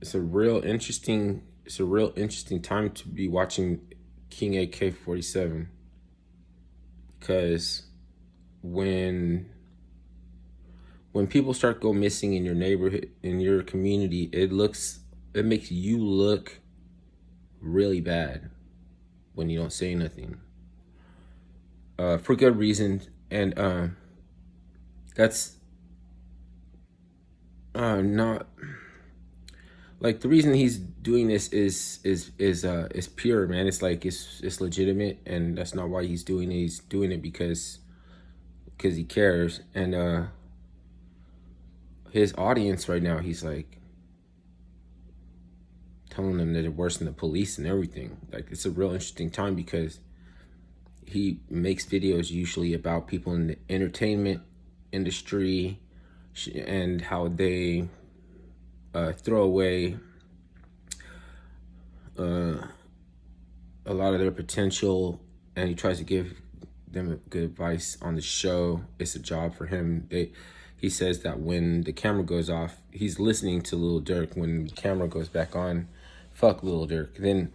it's a real interesting time to be watching King AK-47, because when when people start go missing in your neighborhood, in your community, it makes you look really bad when you don't say nothing, for good reason. And that's not like the reason he's doing this is pure, man. It's like it's legitimate, and that's not why he's doing it. He's doing it because he cares. And his audience right now, he's like telling them that they're worse than the police and everything. Like, it's a real interesting time because he makes videos usually about people in the entertainment industry and how they throw away a lot of their potential, and he tries to give them good advice on the show. It's a job for him. He says that when the camera goes off, he's listening to Lil Durk. When the camera goes back on, fuck Lil Durk. Then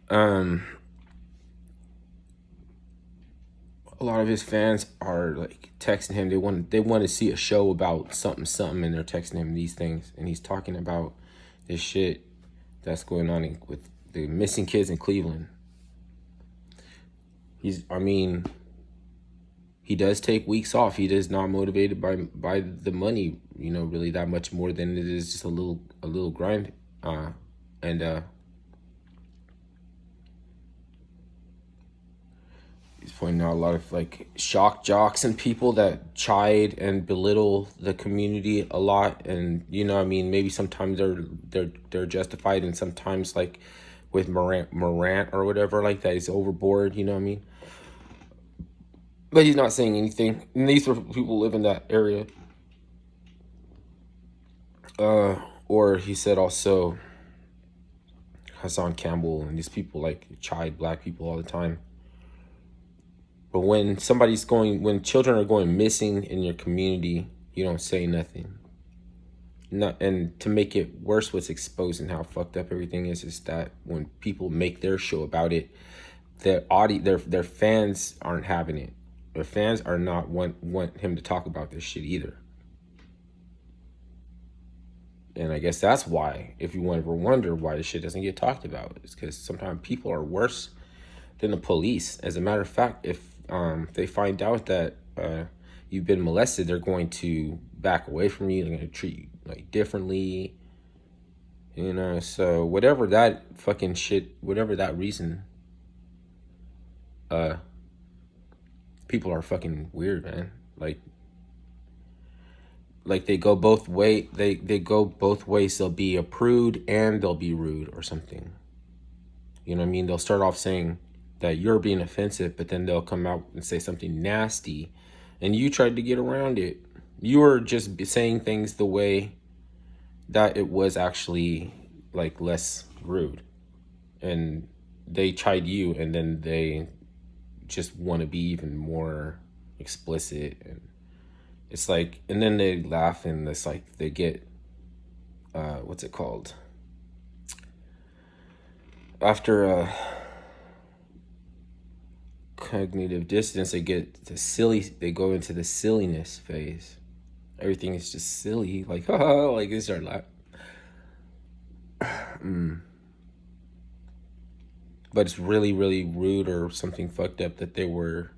a lot of his fans are like texting him. They want to see a show about something, and they're texting him these things, and he's talking about this shit that's going on with the missing kids in Cleveland. I mean, he does take weeks off. He is not motivated by the money, really that much more than it is just a little grind. And he's pointing out a lot of like shock jocks and people that chide and belittle the community a lot. And I mean, maybe sometimes they're justified, and sometimes, like with Morant or whatever like that, he's overboard. You know what I mean? But he's not saying anything. And these are people who live in that area. Or he said also Hassan Campbell and these people like chide black people all the time. But when children are going missing in your community, you don't say nothing. And to make it worse, what's exposing how fucked up everything is that when people make their show about it, their fans aren't having it. Their fans are not want him to talk about this shit either. And I guess that's why, if you ever wonder why this shit doesn't get talked about, it's because sometimes people are worse than the police. As a matter of fact, if they find out that you've been molested, they're going to back away from you. They're going to treat you like differently. So whatever that fucking shit, whatever that reason, people are fucking weird, man. Like they go both way. They go both ways. They'll be a prude and they'll be rude or something. You know what I mean? They'll start off saying that you're being offensive, but then they'll come out and say something nasty, and you tried to get around it. You were just saying things the way that it was actually like less rude, and they chide you, and then they just want to be even more explicit, and it's like, and then they laugh, and it's like they get what's it called, after cognitive dissonance, they go into the silliness phase. Everything is just silly, like like they start laughing. But it's really, really rude or something fucked up that they were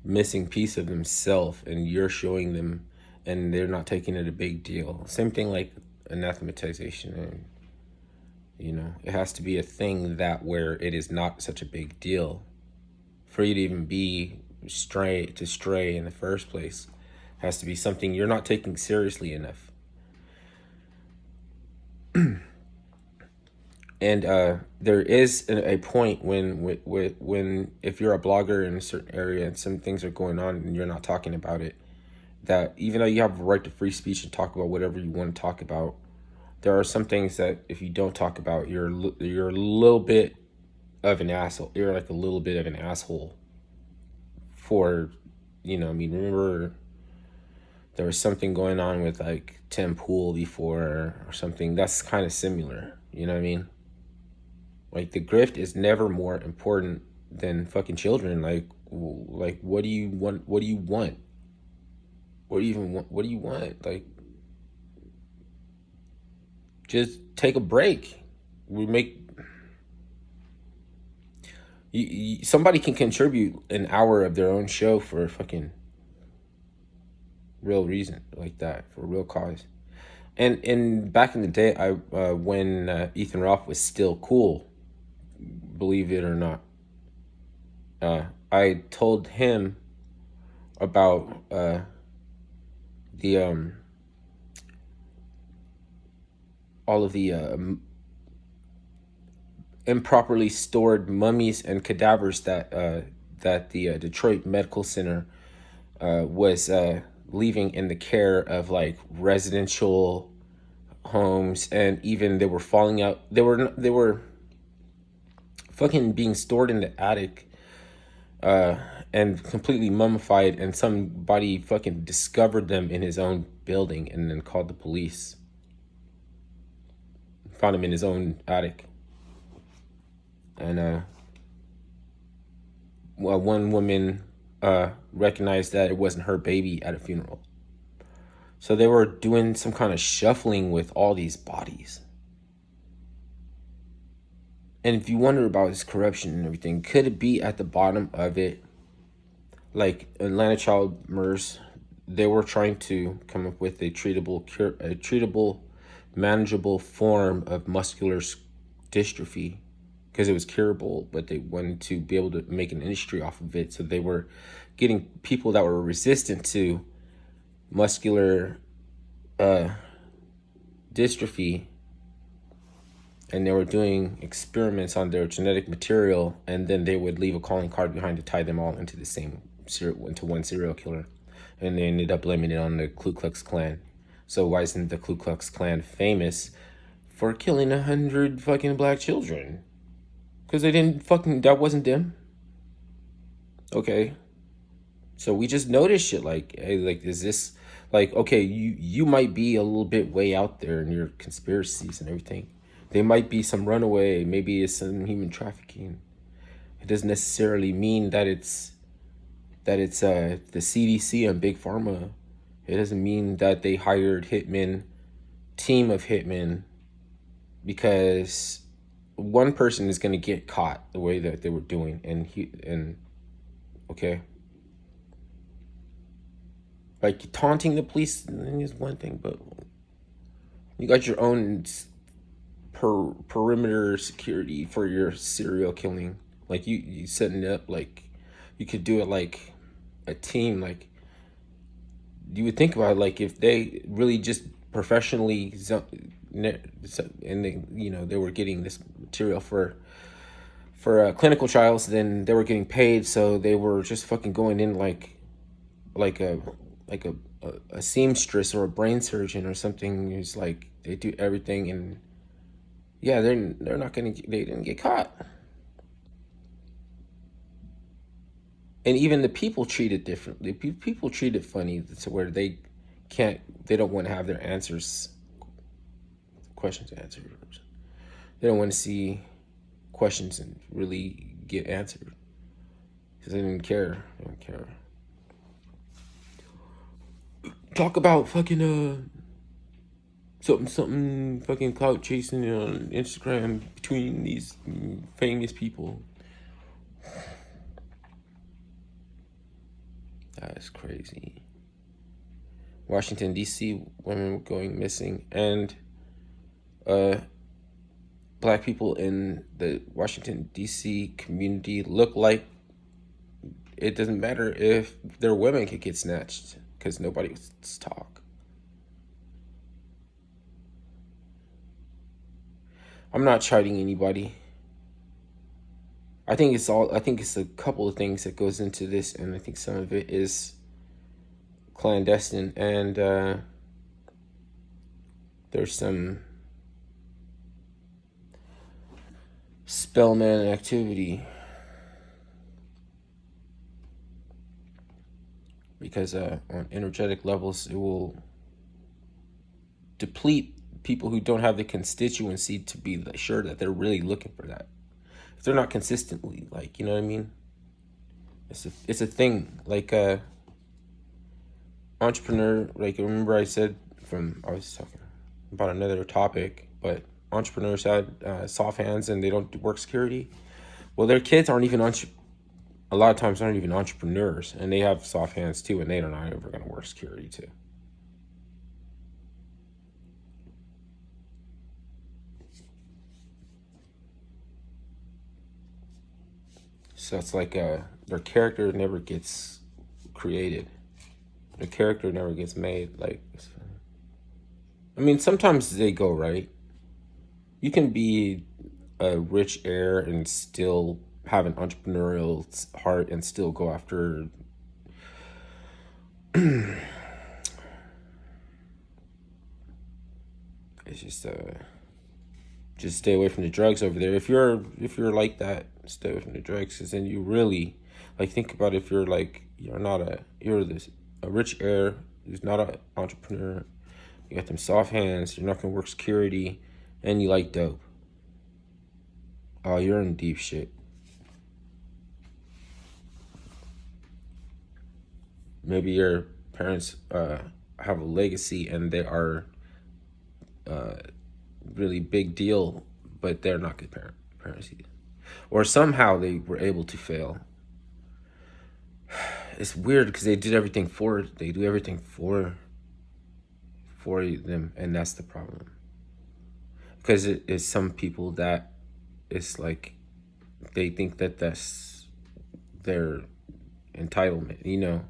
missing piece of themselves, and you're showing them, and they're not taking it a big deal. Same thing like anathematization, and it has to be a thing that where it is not such a big deal for you to even be stray in the first place. It has to be something you're not taking seriously enough. And there is a point when if you're a blogger in a certain area and some things are going on and you're not talking about it, that even though you have a right to free speech and talk about whatever you want to talk about, there are some things that if you don't talk about, you're a little bit of an asshole. You're like a little bit of an asshole for, remember there was something going on with like Tim Pool before or something. That's kind of similar. You know what I mean? Like the grift is never more important than fucking children. Like what do you want? What do you want? What do you even want? What do you want? Like, just take a break. We make somebody can contribute an hour of their own show for a fucking real reason like that, for a real cause. And back in the day, I when Ethan Ralph was still cool, believe it or not, I told him about the all of the improperly stored mummies and cadavers that the Detroit Medical Center was leaving in the care of like residential homes, and even they were falling out. They were fucking being stored in the attic and completely mummified, and somebody fucking discovered them in his own building and then called the police. Found him in his own attic. And well, one woman recognized that it wasn't her baby at a funeral. So they were doing some kind of shuffling with all these bodies. And if you wonder about this corruption and everything, could it be at the bottom of it? Like Atlanta child murders, they were trying to come up with a treatable, manageable form of muscular dystrophy because it was curable, but they wanted to be able to make an industry off of it. So they were getting people that were resistant to muscular dystrophy, and they were doing experiments on their genetic material, and then they would leave a calling card behind to tie them all into one serial killer, and they ended up blaming it on the Ku Klux Klan. So why isn't the Ku Klux Klan famous for killing 100 fucking black children? Because that wasn't them. Okay. So we just noticed shit like, hey, like, is this, like, okay, you might be a little bit way out there in your conspiracies and everything. There might be some runaway, maybe it's some human trafficking. It doesn't necessarily mean that it's the CDC and Big Pharma. It doesn't mean that they hired team of hitmen, because one person is going to get caught the way that they were doing, and okay, like taunting the police is one thing, but you got your own perimeter security for your serial killing. Like you setting it up, like you could do it like a team. Like you would think about it, like if they really just professionally and they were getting this material for clinical trials, then they were getting paid, so they were just fucking going in like a seamstress or a brain surgeon or something. It's like they do everything, and yeah, they didn't get caught. And even the people treat it differently. People treat it funny to where they don't want to have their questions answered. They don't want to see questions and really get answered because they didn't care. They don't care. Talk about fucking something fucking clout chasing on Instagram between these famous people. That is crazy. Washington, D.C., women going missing, and black people in the Washington, D.C. community look like it doesn't matter if their women could get snatched because nobody wants to talk. I'm not chiding anybody. I think it's a couple of things that goes into this, and I think some of it is clandestine, and there's some spellman activity, because on energetic levels, it will deplete people who don't have the constituency to be sure that they're really looking for that. If they're not consistently, like, you know what I mean? It's a thing. Like, entrepreneur, like, remember I said I was talking about another topic, but entrepreneurs had soft hands and they don't work security. Well, their kids aren't even a lot of times aren't even entrepreneurs, and they have soft hands too, and they're not ever going to work security too. So it's like their character never gets created. Their character never gets made. Like, I mean, sometimes they go right. You can be a rich heir and still have an entrepreneurial heart and still go after it's just stay away from the drugs over there. If you're like that, stay away from the drugs, because then you really, like, think about if you're like, you're a rich heir who's not an entrepreneur, you got them soft hands, you're not gonna work security, and you like dope. Oh, you're in deep shit. Maybe your parents have a legacy and they are really big deal, but they're not good parents either. Or somehow they were able to fail. It's weird because they do everything for them, and that's the problem. Because it is some people that it's like they think that that's their entitlement, you know.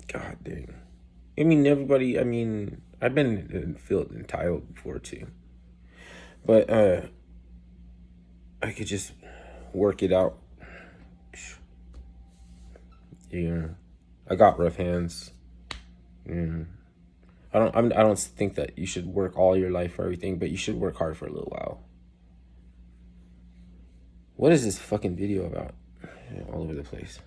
God dang. I mean, everybody, I mean, I've been felt entitled before too. But I could just work it out. Yeah. I got rough hands. Yeah. I don't think that you should work all your life for everything, but you should work hard for a little while. What is this fucking video about? Yeah, all over the place.